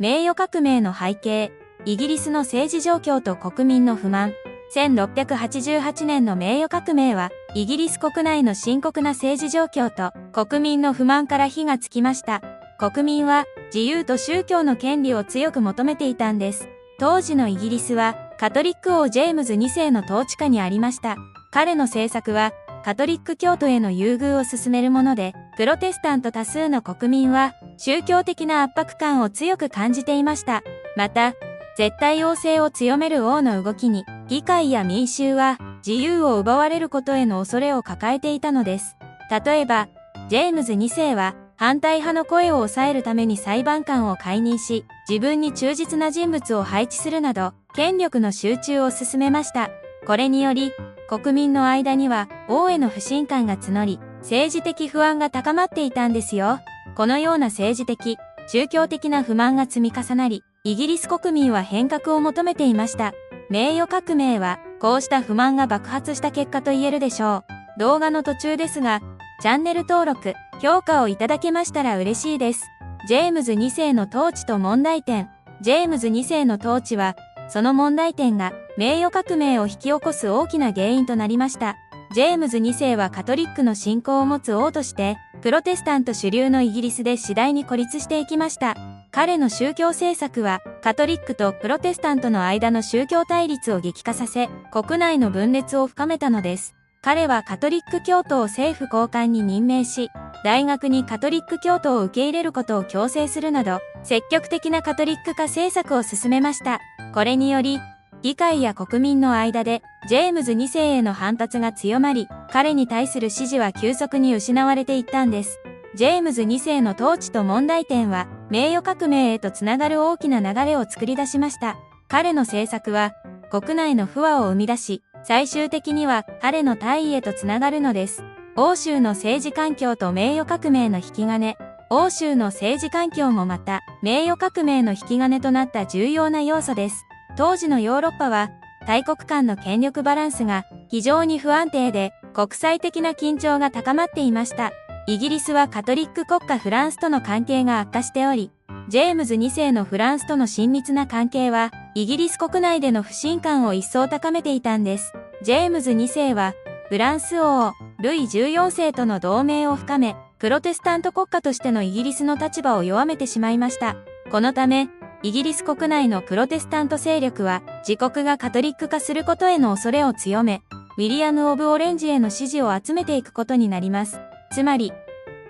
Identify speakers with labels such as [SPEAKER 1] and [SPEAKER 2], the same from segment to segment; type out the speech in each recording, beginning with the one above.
[SPEAKER 1] 名誉革命の背景、イギリスの政治状況と国民の不満。1688年の名誉革命は、イギリス国内の深刻な政治状況と国民の不満から火がつきました。国民は自由と宗教の権利を強く求めていたんです。当時のイギリスはカトリック王ジェームズ2世の統治下にありました。彼の政策はカトリック教徒への優遇を進めるもので、プロテスタント多数の国民は宗教的な圧迫感を強く感じていました。また、絶対王政を強める王の動きに、議会や民衆は自由を奪われることへの恐れを抱えていたのです。例えば、ジェームズ2世は反対派の声を抑えるために裁判官を解任し、自分に忠実な人物を配置するなど、権力の集中を進めました。これにより、国民の間には王への不信感が募り、政治的不安が高まっていたんですよ。このような政治的、宗教的な不満が積み重なり、イギリス国民は変革を求めていました。名誉革命は、こうした不満が爆発した結果と言えるでしょう。動画の途中ですが、チャンネル登録、評価をいただけましたら嬉しいです。ジェームズ2世の統治と問題点。ジェームズ2世の統治は、その問題点が名誉革命を引き起こす大きな原因となりました。ジェームズ2世はカトリックの信仰を持つ王として、プロテスタント主流のイギリスで次第に孤立していきました。彼の宗教政策は、カトリックとプロテスタントの間の宗教対立を激化させ、国内の分裂を深めたのです。彼はカトリック教徒を政府高官に任命し、大学にカトリック教徒を受け入れることを強制するなど、積極的なカトリック化政策を進めました。これにより、議会や国民の間で、ジェームズ2世への反発が強まり、彼に対する支持は急速に失われていったんです。ジェームズ2世の統治と問題点は、名誉革命へとつながる大きな流れを作り出しました。彼の政策は、国内の不和を生み出し、最終的には彼の退位へとつながるのです。欧州の政治環境と名誉革命の引き金。欧州の政治環境もまた、名誉革命の引き金となった重要な要素です。当時のヨーロッパは、大国間の権力バランスが非常に不安定で、国際的な緊張が高まっていました。イギリスはカトリック国家フランスとの関係が悪化しており、ジェームズ2世のフランスとの親密な関係は、イギリス国内での不信感を一層高めていたんです。ジェームズ2世は、フランス王、ルイ14世との同盟を深め、プロテスタント国家としてのイギリスの立場を弱めてしまいました。このため、イギリス国内のプロテスタント勢力は、自国がカトリック化することへの恐れを強め、ウィリアム・オブ・オレンジへの支持を集めていくことになります。つまり、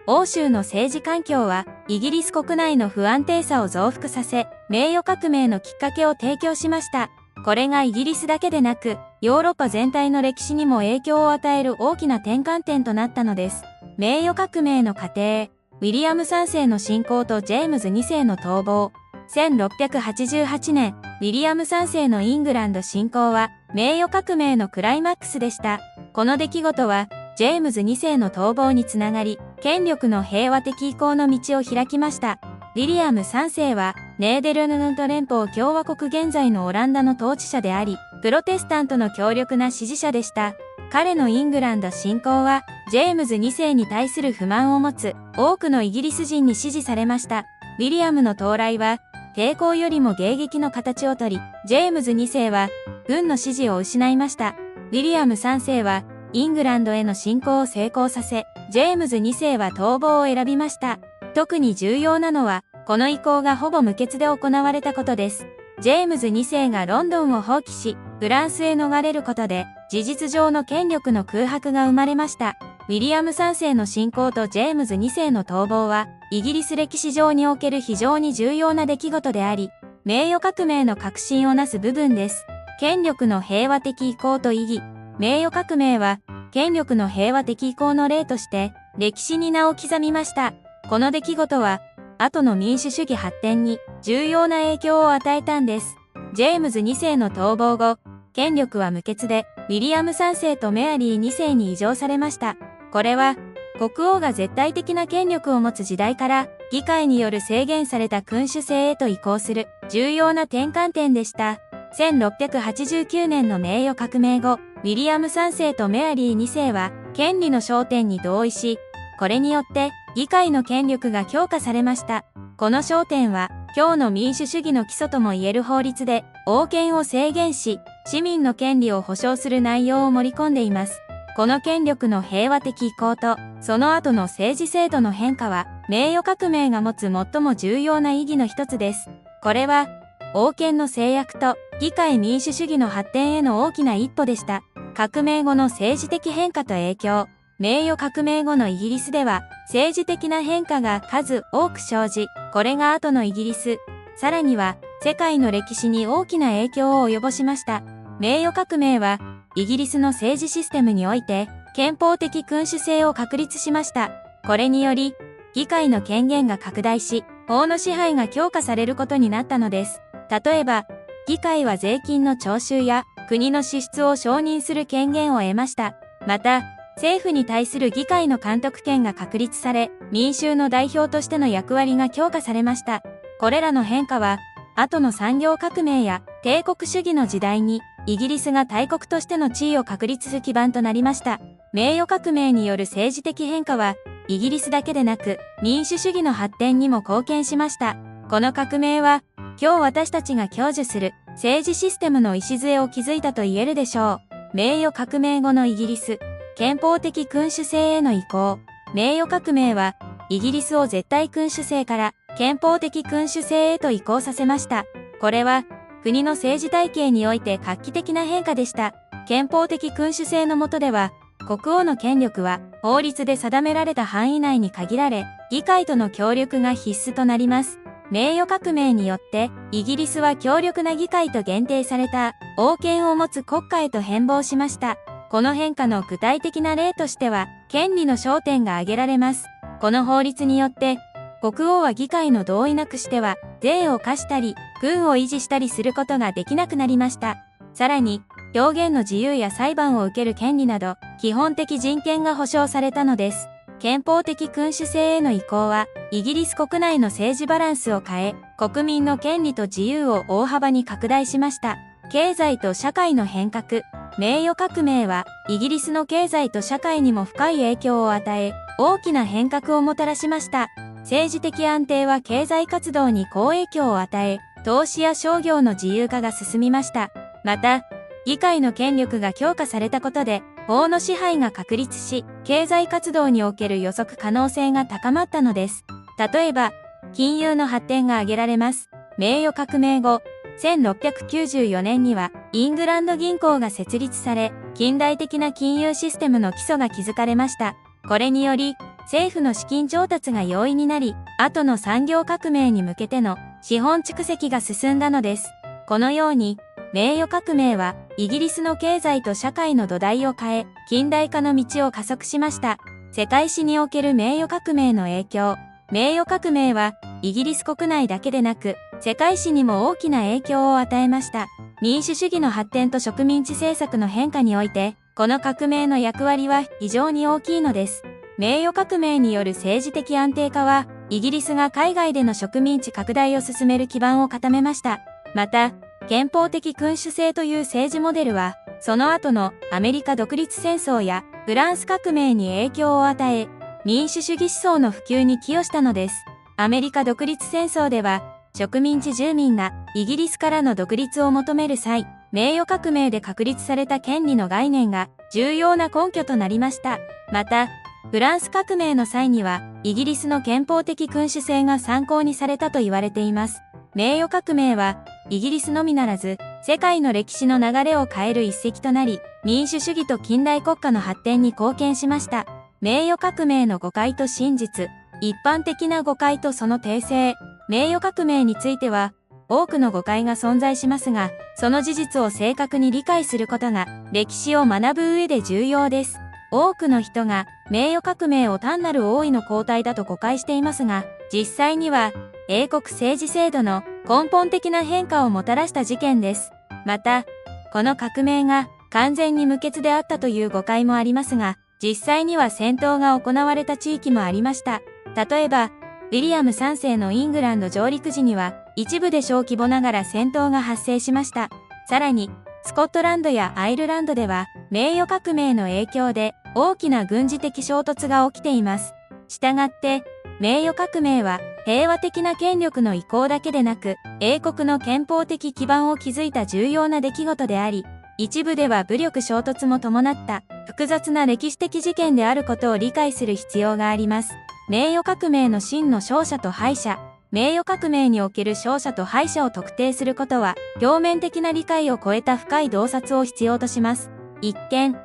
[SPEAKER 1] 欧州の政治環境は、イギリス国内の不安定さを増幅させ、名誉革命のきっかけを提供しました。これがイギリスだけでなく、ヨーロッパ全体の歴史にも影響を与える大きな転換点となったのです。名誉革命の過程、ウィリアム3世の侵攻とジェームズ2世の逃亡。1688年、ウィリアム3世のイングランド侵攻は、名誉革命のクライマックスでした。この出来事は、ジェームズ2世の逃亡につながり、権力の平和的移行の道を開きました。ウィリアム3世は、ネーデルラント連邦共和国現在のオランダの統治者であり、プロテスタントの強力な支持者でした。彼のイングランド侵攻は、ジェームズ2世に対する不満を持つ多くのイギリス人に支持されました。ウィリアムの到来は、抵抗よりも迎撃の形をとり、ジェームズ2世は、軍の支持を失いました。ウィリアム3世は、イングランドへの侵攻を成功させ、ジェームズ2世は逃亡を選びました。特に重要なのは、この移行がほぼ無血で行われたことです。ジェームズ2世がロンドンを放棄し、フランスへ逃れることで、事実上の権力の空白が生まれました。ウィリアム3世の侵攻とジェームズ2世の逃亡は、イギリス歴史上における非常に重要な出来事であり、名誉革命の核心をなす部分です。権力の平和的移行と意義。名誉革命は、権力の平和的移行の例として、歴史に名を刻みました。この出来事は、後の民主主義発展に重要な影響を与えたんです。ジェームズ2世の逃亡後、権力は無血で、ウィリアム3世とメアリー2世に移譲されました。これは、国王が絶対的な権力を持つ時代から、議会による制限された君主制へと移行する重要な転換点でした。1689年の名誉革命後、ウィリアム3世とメアリー2世は、権利の焦点に同意し、これによって、議会の権力が強化されました。この焦点は、今日の民主主義の基礎ともいえる法律で、王権を制限し、市民の権利を保障する内容を盛り込んでいます。この権力の平和的移行と、その後の政治制度の変化は、名誉革命が持つ最も重要な意義の一つです。これは、王権の制約と議会民主主義の発展への大きな一歩でした。革命後の政治的変化と影響。名誉革命後のイギリスでは、政治的な変化が数多く生じ、これが後のイギリス、さらには世界の歴史に大きな影響を及ぼしました。名誉革命は、イギリスの政治システムにおいて、憲法的君主制を確立しました。これにより、議会の権限が拡大し、法の支配が強化されることになったのです。例えば、議会は税金の徴収や国の支出を承認する権限を得ました。また、政府に対する議会の監督権が確立され、民衆の代表としての役割が強化されました。これらの変化は、後の産業革命や帝国主義の時代に、イギリスが大国としての地位を確立する基盤となりました。名誉革命による政治的変化は、イギリスだけでなく、民主主義の発展にも貢献しました。この革命は、今日私たちが享受する政治システムの礎を築いたと言えるでしょう。名誉革命後のイギリス。憲法的君主制への移行。名誉革命は、イギリスを絶対君主制から憲法的君主制へと移行させました。これは、国の政治体系において画期的な変化でした。憲法的君主制の下では、国王の権力は法律で定められた範囲内に限られ、議会との協力が必須となります。名誉革命によって、イギリスは強力な議会と限定された王権を持つ国家へと変貌しました。この変化の具体的な例としては、権利の焦点が挙げられます。この法律によって、国王は議会の同意なくしては、税を課したり、軍を維持したりすることができなくなりました。さらに、表現の自由や裁判を受ける権利など、基本的人権が保障されたのです。憲法的君主制への移行は、イギリス国内の政治バランスを変え、国民の権利と自由を大幅に拡大しました。経済と社会の変革。名誉革命は、イギリスの経済と社会にも深い影響を与え、大きな変革をもたらしました。政治的安定は経済活動に好影響を与え、投資や商業の自由化が進みました。また、議会の権力が強化されたことで、法の支配が確立し、経済活動における予測可能性が高まったのです。例えば、金融の発展が挙げられます。名誉革命後、1694年には、イングランド銀行が設立され、近代的な金融システムの基礎が築かれました。これにより、政府の資金調達が容易になり、後の産業革命に向けての資本蓄積が進んだのです。このように、名誉革命は、イギリスの経済と社会の土台を変え、近代化の道を加速しました。世界史における名誉革命の影響。名誉革命は、イギリス国内だけでなく、世界史にも大きな影響を与えました。民主主義の発展と植民地政策の変化において、この革命の役割は非常に大きいのです。名誉革命による政治的安定化は、イギリスが海外での植民地拡大を進める基盤を固めました。また、憲法的君主制という政治モデルは、その後のアメリカ独立戦争やフランス革命に影響を与え、民主主義思想の普及に寄与したのです。アメリカ独立戦争では、植民地住民がイギリスからの独立を求める際、名誉革命で確立された権利の概念が重要な根拠となりました。また、フランス革命の際には、イギリスの憲法的君主制が参考にされたと言われています。名誉革命は、イギリスのみならず、世界の歴史の流れを変える一石となり、民主主義と近代国家の発展に貢献しました。名誉革命の誤解と真実。一般的な誤解とその訂正。名誉革命については、多くの誤解が存在しますが、その事実を正確に理解することが、歴史を学ぶ上で重要です。多くの人が、名誉革命を単なる王位の交代だと誤解していますが、実際には、英国政治制度の根本的な変化をもたらした事件です。また、この革命が完全に無血であったという誤解もありますが、実際には戦闘が行われた地域もありました。例えば、ウィリアム3世のイングランド上陸時には、一部で小規模ながら戦闘が発生しました。さらに、スコットランドやアイルランドでは、名誉革命の影響で大きな軍事的衝突が起きています。したがって、名誉革命は平和的な権力の移行だけでなく、英国の憲法的基盤を築いた重要な出来事であり、一部では武力衝突も伴った複雑な歴史的事件であることを理解する必要があります。名誉革命の真の勝者と敗者。名誉革命における勝者と敗者を特定することは、表面的な理解を超えた深い洞察を必要とします。一見、ウ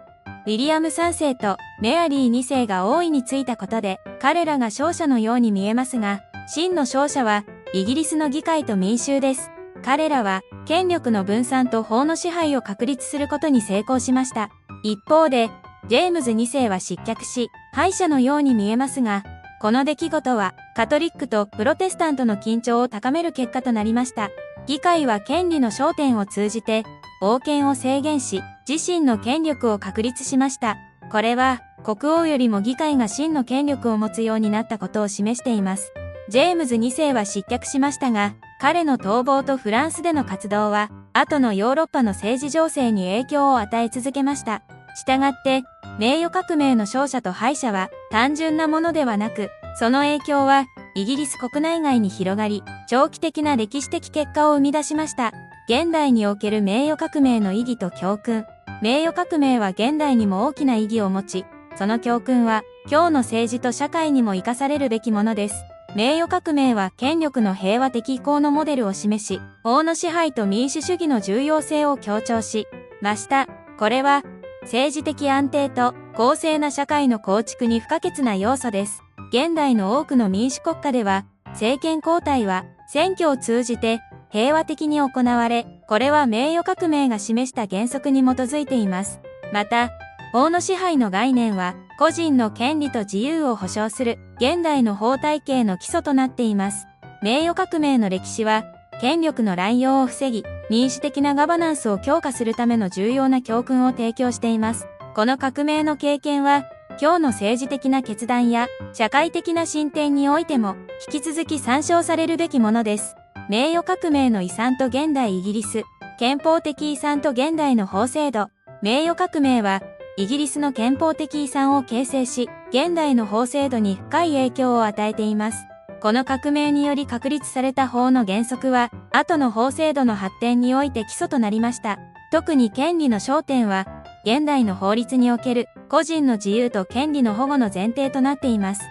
[SPEAKER 1] ィリアム3世とメアリー2世が王位についたことで、彼らが勝者のように見えますが、真の勝者は、イギリスの議会と民衆です。彼らは、権力の分散と法の支配を確立することに成功しました。一方で、ジェームズ2世は失脚し、敗者のように見えますが、この出来事は、カトリックとプロテスタントの緊張を高める結果となりました。議会は権利の焦点を通じて、王権を制限し、自身の権力を確立しました。これは、国王よりも議会が真の権力を持つようになったことを示しています。ジェームズ2世は失脚しましたが、彼の逃亡とフランスでの活動は、後のヨーロッパの政治情勢に影響を与え続けました。したがって、名誉革命の勝者と敗者は単純なものではなく、その影響はイギリス国内外に広がり、長期的な歴史的結果を生み出しました。現代における名誉革命の意義と教訓。名誉革命は現代にも大きな意義を持ち、その教訓は今日の政治と社会にも生かされるべきものです。名誉革命は権力の平和的移行のモデルを示し、法の支配と民主主義の重要性を強調しました。これは政治的安定と公正な社会の構築に不可欠な要素です。現代の多くの民主国家では、政権交代は選挙を通じて平和的に行われ、これは名誉革命が示した原則に基づいています。また、法の支配の概念は個人の権利と自由を保障する現代の法体系の基礎となっています。名誉革命の歴史は権力の乱用を防ぎ、民主的なガバナンスを強化するための重要な教訓を提供しています。この革命の経験は今日の政治的な決断や社会的な進展においても引き続き参照されるべきものです。名誉革命の遺産と現代イギリス、憲法的遺産と現代の法制度。名誉革命はイギリスの憲法的遺産を形成し、現代の法制度に深い影響を与えています。この革命により確立された法の原則は、後の法制度の発展において基礎となりました。特に権利の焦点は、現代の法律における個人の自由と権利の保護の前提となっています。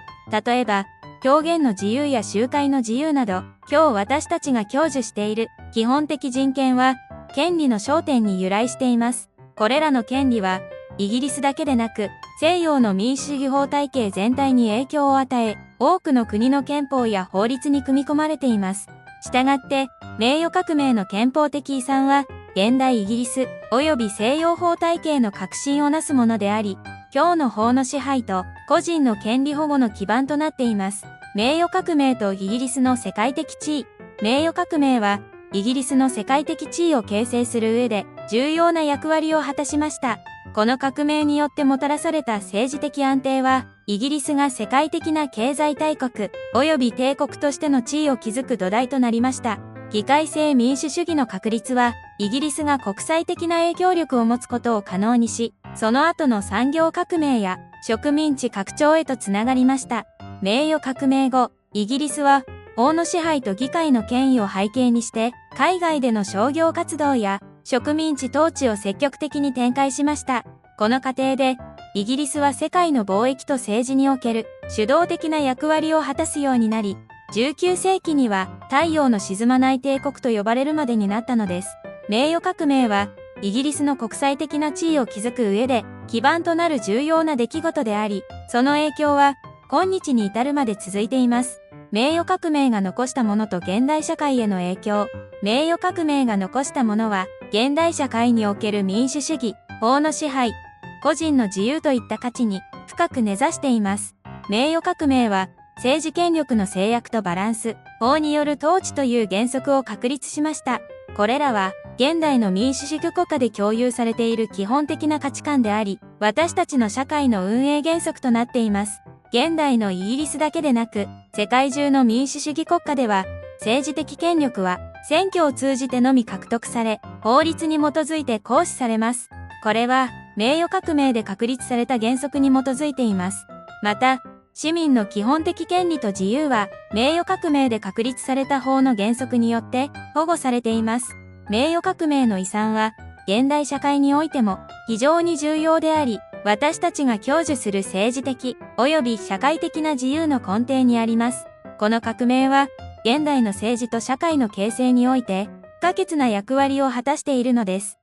[SPEAKER 1] 例えば、表現の自由や集会の自由など、今日私たちが享受している基本的人権は、権利の焦点に由来しています。これらの権利は、イギリスだけでなく、西洋の民主主義法体系全体に影響を与え、多くの国の憲法や法律に組み込まれています。したがって、名誉革命の憲法的遺産は、現代イギリス及び西洋法体系の革新をなすものであり、今日の法の支配と個人の権利保護の基盤となっています。名誉革命とイギリスの世界的地位。名誉革命は、イギリスの世界的地位を形成する上で重要な役割を果たしました。この革命によってもたらされた政治的安定は、イギリスが世界的な経済大国及び帝国としての地位を築く土台となりました。議会制民主主義の確立は、イギリスが国際的な影響力を持つことを可能にし、その後の産業革命や植民地拡張へとつながりました。名誉革命後、イギリスは、法の支配と議会の権威を背景にして、海外での商業活動や植民地統治を積極的に展開しました。この過程で、イギリスは世界の貿易と政治における主導的な役割を果たすようになり、19世紀には太陽の沈まない帝国と呼ばれるまでになったのです。名誉革命は、イギリスの国際的な地位を築く上で基盤となる重要な出来事であり、その影響は今日に至るまで続いています。名誉革命が残したものと現代社会への影響。名誉革命が残したものは、現代社会における民主主義、法の支配、個人の自由といった価値に深く根ざしています。名誉革命は、政治権力の制約とバランス、法による統治という原則を確立しました。これらは、現代の民主主義国家で共有されている基本的な価値観であり、私たちの社会の運営原則となっています。現代のイギリスだけでなく、世界中の民主主義国家では、政治的権力は選挙を通じてのみ獲得され、法律に基づいて行使されます。これは、名誉革命で確立された原則に基づいています。また、市民の基本的権利と自由は、名誉革命で確立された法の原則によって保護されています。名誉革命の遺産は、現代社会においても非常に重要であり、私たちが享受する政治的及び社会的な自由の根底にあります。この革命は、現代の政治と社会の形成において、不可欠な役割を果たしているのです。